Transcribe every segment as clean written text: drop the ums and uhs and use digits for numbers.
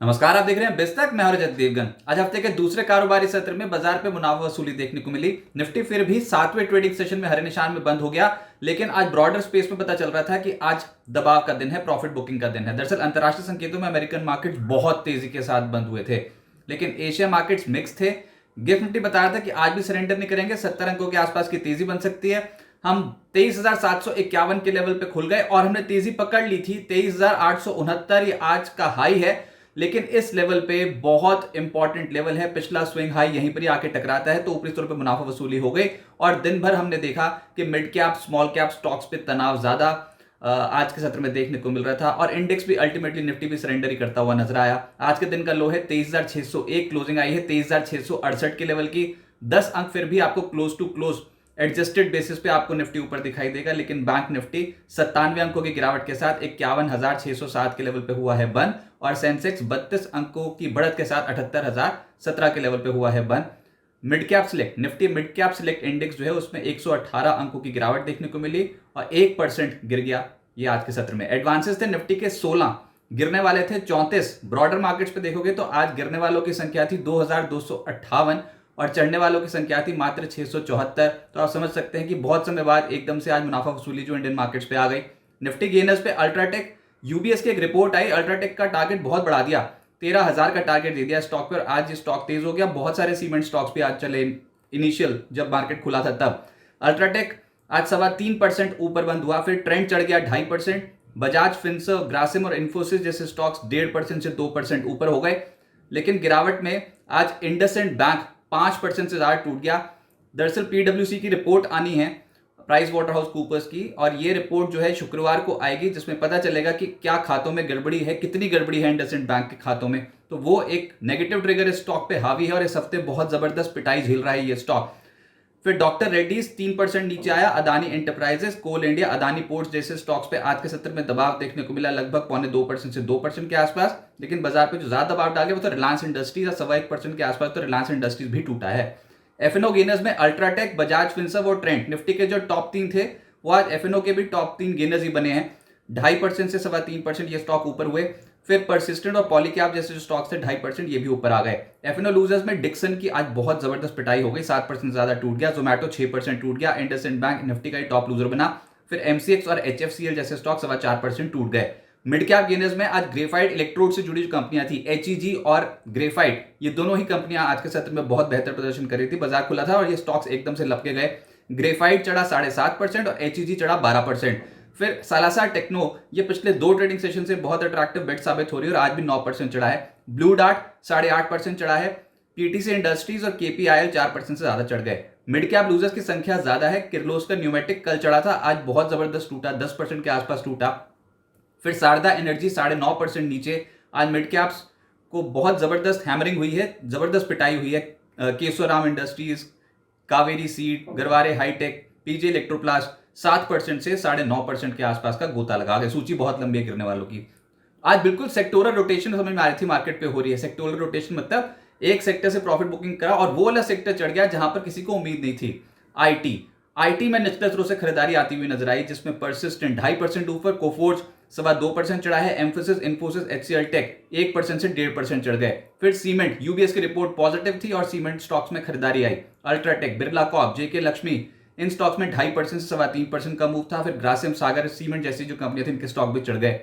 नमस्कार, आप देख रहे हैं बिस्तक। मैं हूं रजत देवगन। आज हफ्ते के दूसरे कारोबारी सत्र में बाजार पे मुनाफा वसूली देखने को मिली। निफ्टी फिर भी 7वें ट्रेडिंग सेशन में हरे निशान में बंद हो गया, लेकिन आज ब्रॉडर स्पेस में पता चल रहा था कि आज दबाव का दिन है, प्रॉफिट बुकिंग का दिन है। दरअसल अंतरराष्ट्रीय संकेतों में अमेरिकन मार्केट्स बहुत तेजी के साथ बंद हुए थे, लेकिन एशिया मार्केट्स मिक्स थे। गिफ्ट निफ्टी बता रहा था कि आज भी सरेंडर नहीं करेंगे, 70 अंकों के आसपास की तेजी बन सकती है। हम 23,751 के लेवल पे खुल गए और हमने तेजी पकड़ ली थी। 23,869 ये आज का हाई है, लेकिन इस लेवल पे बहुत इंपॉर्टेंट लेवल है। पिछला स्विंग हाई यहीं पर ही आके टकराता है, तो ऊपरी तौर पे मुनाफा वसूली हो गई। और दिन भर हमने देखा कि mid cap small cap stocks पे तनाव ज्यादा आज के सत्र में देखने को मिल रहा था, और इंडेक्स भी अल्टीमेटली निफ्टी भी सरेंडर ही करता हुआ नजर आया। आज के दिन का लो है 23,601, क्लोजिंग आई है 23,668 के लेवल की। 10 अंक फिर भी आपको close to close adjusted basis पे आपको निफ्टी ऊपर दिखाई देगा, लेकिन बैंक निफ्टी 97 अंकों की गिरावट के साथ 51,607 के लेवल पे हुआ है बंद, और सेंसेक्स 32 अंकों की बढ़त के साथ 78,017 के लेवल पे हुआ है बंद। Mid cap select Nifty mid cap select index जो है उसमें 118 अंकों की गिरावट देखने को मिली और 1% गिर गया ये आज के सत्र में। एडवांसेस थे निफ्टी के 16, गिरने वाले थे 34। ब्रॉडर मार्केट्स पे देखोगे तो आज गिरने वालों की संख्या थी 2,258 और चढ़ने वालों की संख्या थी मात्र 674। तो आप समझ सकते हैं कि बहुत समय बाद एकदम से आज मुनाफा वसूली जो इंडियन मार्केट्स पे आ गई। निफ्टी गेनर्स पे अल्ट्राटेक, यूबीएस की एक रिपोर्ट आई, अल्ट्राटेक का टारगेट बहुत बढ़ा दिया, 13,000 का टारगेट दे दिया स्टॉक पर। आज ये स्टॉक तेज हो गया। बहुत सारे सीमेंट स्टॉक्स भी आज चले, इनिशियल जब मार्केट खुला था तब। अल्ट्राटेक आज 3.25% ऊपर बंद हुआ, फिर ट्रेंड चढ़ गया 2.5%। बजाज फिनसर्व, ग्रासिम और इन्फोसिस जैसे स्टॉक्स 1.5% से 2% ऊपर हो गए। लेकिन गिरावट में आज इंडसइंड बैंक 5% से ज्यादा टूट गया। दरअसल पीडब्ल्यूसी की रिपोर्ट आनी है, प्राइस वाटर हाउस कूपर्स की, और ये रिपोर्ट जो है शुक्रवार को आएगी, जिसमें पता चलेगा कि क्या खातों में गड़बड़ी है, कितनी गड़बड़ी है इंडसइंड बैंक के खातों में। तो वो एक नेगेटिव ट्रिगर इस स्टॉक पे हावी है और इस हफ्ते बहुत जबरदस्त पिटाई झेल रहा है ये स्टॉक। फिर डॉक्टर रेड्डीज 3% नीचे आया। अदानी एंटरप्राइजेस, कोल इंडिया, अदानी पोर्ट्स जैसे स्टॉक्स पे आज के सत्र में दबाव देखने को मिला, लगभग 1.25% से 2% के आसपास। लेकिन बाजार पे जो ज्यादा दबाव डाल गया वो तो रिलायंस इंडस्ट्रीज, 1.25% के आसपास तो रिलायंस इंडस्ट्रीज भी टूटा है। एफएनओ गेनर्स में अल्ट्राटेक, बजाज फिनसर्व और ट्रेंड, निफ्टी के जो टॉप 3 थे वो आज एफएनओ के भी टॉप 3 गेनर्स ही बने हैं। 2.5% से 3.25% ये स्टॉक ऊपर हुए। फिर परसिस्टेंट और पॉलीकैप जैसे जो स्टॉक्स थे 2.5% ये भी ऊपर आ गए। एफएनओ लूजर्स में डिक्सन की आज बहुत जबरदस्त पिटाई हो गई, 7% ज्यादा टूट गया। जोमैटो 6% टूट गया। इंडसइंड बैंक निफ्टी का ही टॉप लूजर बना। फिर एमसीएक्स और एचएफसीएल जैसे स्टॉक 4.25% टूट गए। मिड कैप गेनर्स में आज ग्रेफाइट इलेक्ट्रोड से जुड़ी जो कंपनियां थी, एचईजी और ग्रेफाइट, ये दोनों ही कंपनियां आज के सत्र में बहुत बेहतर प्रदर्शन कर रही थी। बाजार खुला था और ये स्टॉक्स एकदम से लपके गए। ग्रेफाइट चढ़ा 7.5% और एचईजी चढ़ा 12%। फिर सालासार टेक्नो, ये पिछले 2 ट्रेडिंग सेशन से बहुत अट्रैक्टिव बेट साबित हो रही है और आज भी 9% चढ़ा है। ब्लू डार्ट 8.5% चढ़ा है। टीटीसी इंडस्ट्रीज और केपीआईएल 4% से ज्यादा चढ़ गए। मिड कैप लूजर्स की संख्या ज्यादा है। किर्लोस्कर न्यूमेटिक कल चढ़ा था, आज बहुत जबरदस्त टूटा, 10% के आसपास टूटा। फिर शारदा एनर्जी 9.5% नीचे। आज मिड कैप्स को बहुत जबरदस्त हैमरिंग हुई है, जबरदस्त पिटाई हुई है। Kesoram industries, Kaveri seed, Garware hitech, PG electroplast 7% से 9.5% के आसपास का गोता लगा गए। सूची बहुत लंबी है गिरने वालों की। आज बिल्कुल सेक्टोरल रोटेशन समझ में आ रही थी मार्केट पे हो रही है। सेक्टोरल रोटेशन मतलब एक सेक्टर से प्रॉफिट बुकिंग करा और वो वाला सेक्टर चढ़ गया जहां पर किसी को उम्मीद नहीं थी। आईटी आईटी में निचले स्तरों से खरीदारी आती हुई नजर आई, जिसमें परसिस्टेंट 2.5% ऊपर, कोफोर्ज 2.25% चढ़ा है। एम्फोसिस, इन्फोसिस, एचसीएल टेक 1% से 1.5% चढ़ गए। फिर सीमेंट, यूबीएस की रिपोर्ट पॉजिटिव थी और सीमेंट स्टॉक्स में खरीदारी आई। अल्ट्राटेक, बिरला कॉर्प, जेके लक्ष्मी, इन स्टॉक्स में 2.5% से 3.25% का मूव था। फिर ग्रासिम, सागर सीमेंट जैसी जो कंपनियां थी इनके स्टॉक भी चढ़ गए।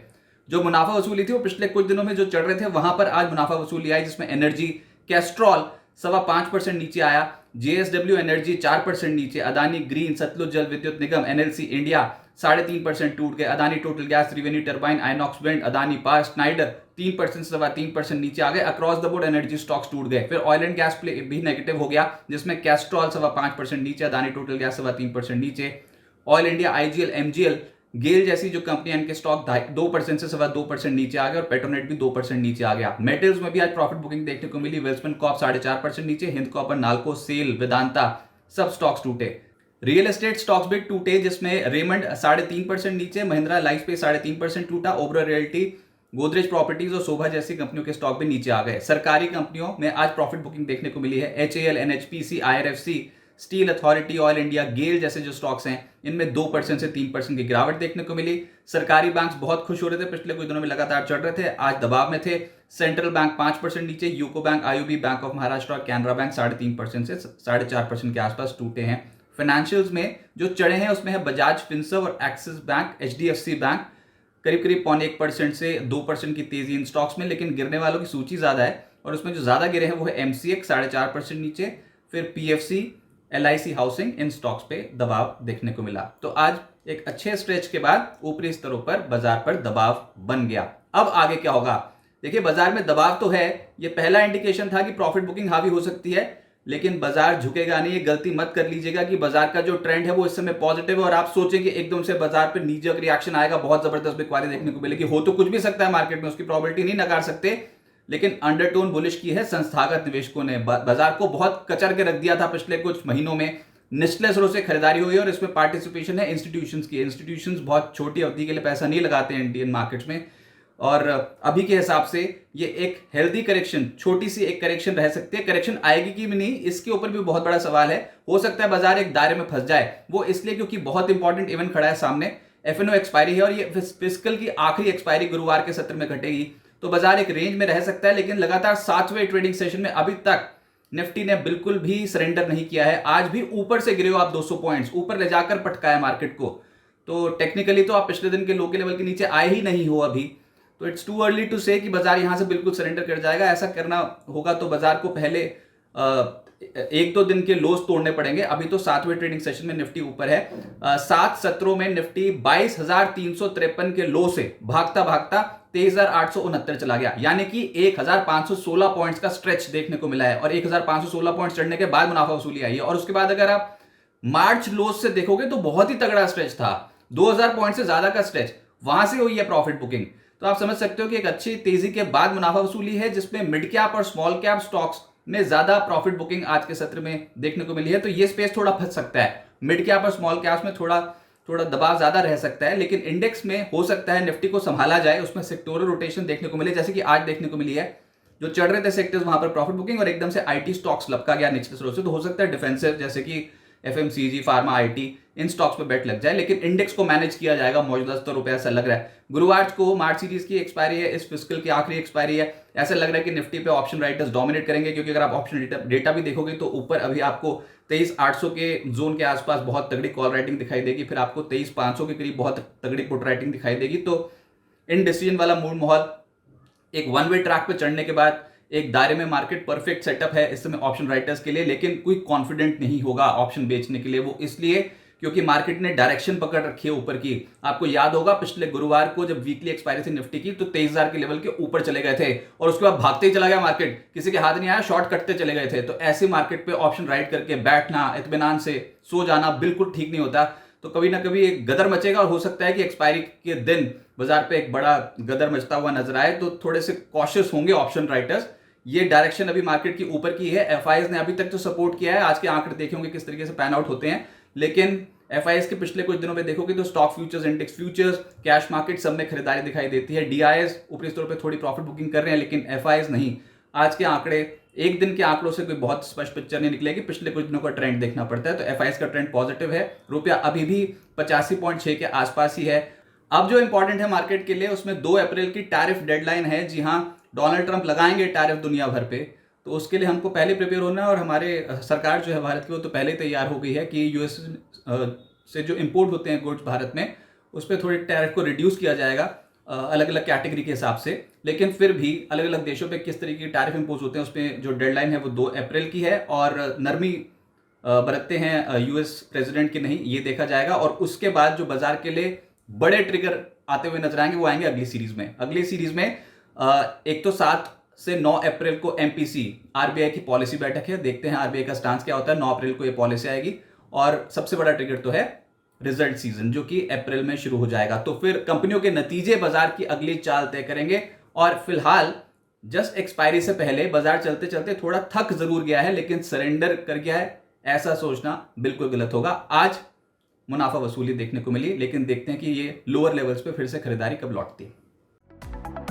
जो मुनाफा वसूली थी वो पिछले कुछ दिनों में जो चढ़ रहे थे वहां पर आज मुनाफा वसूली आई, जिसमें एनर्जी, कैस्ट्रॉल 5.25% नीचे आया। जेएसडब्ल्यू एनर्जी 4% नीचे। अदानी ग्रीन, सतलुज जल विद्युत निगम, एनएलसी इंडिया 3.5% टूट गए। Adani total gas, Triveni turbine, Inox wind, Adani power, Schneider 3% से 3% नीचे आ गए। Across the board energy stocks टूट गए। फिर ऑयल एंड गैस प्ले भी नेगेटिव हो गया, जिसमें कैस्ट्रॉल 5.5% नीचे, अदानी टोटल गैस 3% नीचे। ऑयल इंडिया, आईजीएल, एमजीएल, गेल जैसी जो कंपनियां इनके स्टॉक 2% से 2.25% नीचे आ गए और पेट्रोनेट भी 2% नीचे आ गया। मेटल्स में भी आज प्रॉफिट बुकिंग देखने को मिली। वेल्समन कॉर्प 4.5% नीचे, हिंद कॉपर, नाल्को, सेल, वेदांता सब स्टॉक्स टूटे। रियल एस्टेट स्टॉक्स भी टूटे, जिसमें रेमंड 3.5% नीचे, महिंद्रा लाइफस्पेस 3.5% टूटा, ओबरॉय रियल्टी, गोदरेज प्रॉपर्टीज और शोभा जैसी कंपनियों के स्टॉक भी नीचे आ गए। सरकारी कंपनियों में आज प्रॉफिट बुकिंग देखने को मिली है। HAL, NHPC, IRFC steel authority, oil India, GAIL जैसे जो स्टॉक्स हैं इनमें 2% से 3% की गिरावट देखने को मिली। सरकारी बैंक बहुत खुश हो रहे थे, पिछले कुछ दिनों में लगातार चढ़ रहे थे, आज दबाव में थे। सेंट्रल बैंक 5% नीचे, UCO bank, IOB, bank of Maharashtra और कैनरा बैंक 3.5% से 4.5% के आसपास टूटे हैं। फाइनेंशियल्स में जो चढ़े हैं उसमें है बजाज फिनसर्व और एक्सिस बैंक, एचडीएफसी बैंक करीब करीब 0.25% से 2% की तेजी इन स्टॉक्स में, लेकिन गिरने वालों की सूची ज्यादा है और उसमें जो ज्यादा गिरे हैं वो है एमसीएक्स 4.5% नीचे, फिर पीएफसी, एलआईसी हाउसिंग, इन स्टॉक्स पे दबाव देखने को मिला। तो आज एक अच्छे स्ट्रेच के बाद ऊपरी स्तरों पर बाजार पर दबाव बन गया। अब आगे क्या होगा? देखिए, बाजार में दबाव तो है, ये पहला इंडिकेशन था कि प्रॉफिट बुकिंग हावी हो सकती है, लेकिन बाजार झुकेगा नहीं। ये गलती मत कर लीजिएगा कि बाजार का जो ट्रेंड है वो इस समय पॉजिटिव है और आप सोचें कि एकदम से बाजार पे नीचे रिएक्शन आएगा, बहुत जबरदस्त बिकवाली देखने को मिलेगी। हो तो कुछ भी सकता है मार्केट में, उसकी प्रोबेबिलिटी नहीं नकार सकते, लेकिन अंडरटोन बुलिश की है संस्थागत निवेशकों ने। बाजार को बहुत कचर के रख दिया था पिछले कुछ महीनों में, निचले स्रोत से खरीदारी हुई और इसमें पार्टिसिपेशन है इंस्टीट्यूशंस की। इंस्टीट्यूशंस बहुत छोटी अवधि के लिए पैसा नहीं लगाते हैं इंडियन मार्केट्स में, और अभी के हिसाब से ये एक हेल्दी करेक्शन, छोटी सी एक करेक्शन रह सकती है। करेक्शन आएगी कि नहीं, इसके ऊपर भी बहुत बड़ा सवाल है। हो सकता है बाजार एक दायरे में फंस जाए, वो इसलिए क्योंकि बहुत इंपॉर्टेंट इवेंट खड़ा है सामने, एफएनओ एक्सपायरी है और ये फिस्कल की आखिरी एक्सपायरी गुरुवार के सत्र में घटेगी। तो बाजार एक रेंज में रह सकता है, लेकिन लगातार 7वें ट्रेडिंग सेशन में अभी तक निफ्टी ने बिल्कुल भी सरेंडर नहीं किया है। आज भी ऊपर से गिरे हो आप 200 पॉइंट्स, ऊपर ले जाकर पटकाया मार्केट को। तो टेक्निकली तो आप पिछले दिन के लो के लेवल के नीचे आए ही नहीं हो अभी, तो इट्स टू अर्ली टू से कि बाजार यहां से बिल्कुल सरेंडर कर जाएगा। ऐसा करना होगा तो बाजार को पहले 1-2 दिन के लोस तोड़ने पड़ेंगे। अभी तो 7वें ट्रेडिंग सेशन में निफ्टी ऊपर है। 7 सत्रों में निफ्टी 22,353 के लो से भागता भागता 23,869 चला गया, यानी कि 1,516 पॉइंट्स का स्ट्रेच देखने को मिला है और 1,516 पॉइंट्स चढ़ने के बाद मुनाफा वसूली आई है। और उसके बाद अगर आप मार्च लोस से देखोगे तो बहुत ही तगड़ा स्ट्रेच था, 2,000 पॉइंट से ज्यादा का स्ट्रेच, वहां से हुई है प्रॉफिट बुकिंग। तो आप समझ सकते हो कि एक अच्छी तेजी के बाद मुनाफा वसूली है, जिसमें मिड कैप और स्मॉल कैप स्टॉक्स में ज्यादा प्रॉफिट बुकिंग आज के सत्र में देखने को मिली है। तो ये स्पेस थोड़ा फंस सकता है, मिड कैप और स्मॉल कैप्स में थोड़ा दबाव ज्यादा रह सकता है, लेकिन इंडेक्स में हो सकता है निफ्टी को संभाला जाए, उसमें सेक्टोरल रोटेशन देखने को मिले, जैसे कि आज देखने को मिली है। जो चढ़ रहे थे सेक्टर्स वहां पर प्रॉफिट बुकिंग और एकदम से आईटी स्टॉक्स लपका गया निचले स्रोत से। तो हो सकता है डिफेंसिव जैसे कि FMCG, pharma, IT, in stocks पे बेट लग जाए, लेकिन इंडेक्स को मैनेज किया जाएगा मौजूदा स्तरों पे, ऐसा लग रहा है। गुरुवार को मार्च सीरीज की एक्सपायरी है, इस फिस्कल की आखिरी एक्सपायरी है। ऐसा लग रहा है कि निफ्टी पे ऑप्शन राइटर्स डोमिनेट करेंगे, क्योंकि अगर आप ऑप्शन डेटा भी देखोगे तो ऊपर अभी आपको 23,800 के जोन के आसपास बहुत तगड़ी कॉल राइटिंग दिखाई देगी, फिर आपको 23,500 के करीब बहुत तगड़ी पुट राइटिंग दिखाई देगी। तो इन डिसीजन वाला मूड माहौल, एक वन वे ट्रैक पे चढ़ने के बाद एक दायरे में मार्केट परफेक्ट सेटअप है इस समय ऑप्शन राइटर्स के लिए, लेकिन कोई कॉन्फिडेंट नहीं होगा ऑप्शन बेचने के लिए। वो इसलिए क्योंकि मार्केट ने डायरेक्शन पकड़ रखी है ऊपर की। आपको याद होगा पिछले गुरुवार को जब वीकली एक्सपायरी थी निफ्टी की, तो 23,000 के लेवल के ऊपर चले गए थे और उसके बाद भागते ही चला गया मार्केट, किसी के हाथ नहीं आया, शॉर्ट कटते चले गए थे। तो ऐसे मार्केट पे ऑप्शन राइट करके बैठना, इत्मीनान से सो जाना बिल्कुल ठीक नहीं होता। तो कभी ना कभी एक गदर मचेगा और हो सकता है कि एक्सपायरी के दिन बाजार पे एक बड़ा गदर मचता हुआ नजर आए, तो थोड़े से कॉशियस होंगे ऑप्शन राइटर्स। ये डायरेक्शन अभी मार्केट की ऊपर की है। एफआईएस ने अभी तक तो सपोर्ट किया है, आज के आंकड़े देखे होंगे किस तरीके से पैन आउट होते हैं, लेकिन एफआईएस के पिछले कुछ दिनों में देखोगे तो stock futures, index futures, cash market सब में खरीदारी दिखाई देती है। डीआईएस ऊपरी स्तर पे थोड़ी प्रॉफिट बुकिंग कर रहे हैं, लेकिन एफआईएस नहीं। आज के आंकड़े, एक दिन के आंकड़ों से कोई बहुत स्पष्ट पिक्चर नहीं निकलेगी, पिछले कुछ दिनों का ट्रेंड देखना पड़ता है। तो एफआईएस का ट्रेंड पॉजिटिव है, रुपया अभी भी 85.6 के आसपास ही है। अब जो इंपॉर्टेंट है मार्केट के लिए, उसमें 2 अप्रैल की टैरिफ डेडलाइन है। जी हाँ, डोनाल्ड ट्रंप लगाएंगे टैरिफ दुनिया भर पे, तो उसके लिए हमको पहले प्रिपेयर होना है। और हमारे सरकार जो है भारत की, वो तो पहले ही तैयार हो गई है कि यूएस से जो इंपोर्ट होते हैं गुड्स भारत में, उस पर थोड़ी टैरिफ को रिड्यूस किया जाएगा अलग अलग कैटेगरी के हिसाब से। लेकिन फिर भी अलग अलग देशों पे किस तरीके की टैरिफ इंपोज होते हैं, उसमें जो डेडलाइन है वो 2 अप्रैल की है। और नरमी बरतते हैं यूएस प्रेसिडेंट की नहीं, ये देखा जाएगा। और उसके बाद जो बाजार के लिए बड़े ट्रिगर आते हुए नजर आएंगे वो आएंगे अगली सीरीज में। अगली सीरीज में एक तो 7 से 9 अप्रैल को एमपीसी आरबीआई की पॉलिसी बैठक है, देखते हैं आरबीआई का स्टांस क्या होता है। 9 अप्रैल को ये पॉलिसी आएगी और सबसे बड़ा ट्रिगर तो है रिजल्ट सीजन, जो कि अप्रैल में शुरू हो जाएगा। तो फिर कंपनियों के नतीजे बाजार की अगली चाल तय करेंगे। और फिलहाल जस्ट एक्सपायरी से पहले बाजार चलते चलते थोड़ा थक जरूर गया है, लेकिन सरेंडर कर गया है, ऐसा सोचना बिल्कुल गलत होगा। आज मुनाफा वसूली देखने को मिली, लेकिन देखते हैं कि ये लोअर लेवल्स पे फिर से खरीदारी कब लौटती है।